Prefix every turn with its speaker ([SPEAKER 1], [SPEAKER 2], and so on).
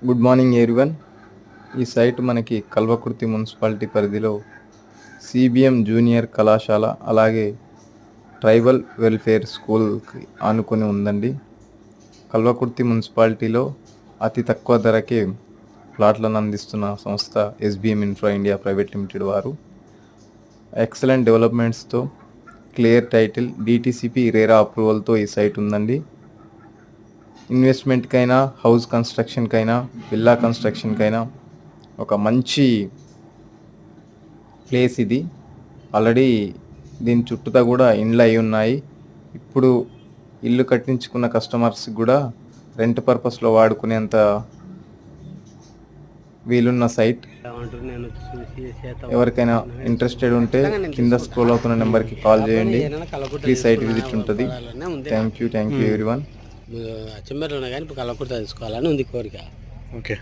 [SPEAKER 1] Good morning everyone. ఈ site మనకి Kalwakurthy municipality పరిధిలో సిబిఎం జూనియర్ కళాశాల అలాగే ట్రైబల్ వెల్ఫేర్ స్కూల్కి ఆనుకొని ఉందండి. కల్వకుర్తి మున్సిపాలిటీలో అతి తక్కువ ధరకే ప్లాట్లను అందిస్తున్న సంస్థ SBM infra India private limited వారు. ఎక్సలెంట్ డెవలప్మెంట్స్తో క్లియర్ టైటిల్ డిటిసిపి రేరా అప్రూవల్తో ఈ సైట్ ఉందండి. ఇన్వెస్ట్మెంట్కైనా, హౌస్ కన్స్ట్రక్షన్కైనా, విల్లా కన్స్ట్రక్షన్కైనా ఒక మంచి ప్లేస్ ఇది. ఆల్రెడీ దీని చుట్టూతా కూడా ఇండ్లు అయి ఉన్నాయి. ఇప్పుడు ఇల్లు కట్టించుకున్న కస్టమర్స్కి కూడా రెంట్ పర్పస్లో వాడుకునేంత వీలున్న సైట్. ఎవరికైనా ఇంట్రెస్టెడ్ ఉంటే కింద స్క్రోల్ అవుతున్న నెంబర్కి కాల్ చేయండి. ఈ సైట్ విజిట్ ఉంటుంది. Thank you everyone.
[SPEAKER 2] చిమ్మర్లో కానీ ఇప్పుడు కలవకుండా తీసుకోవాలని ఉంది కోరిక.
[SPEAKER 3] ఓకే.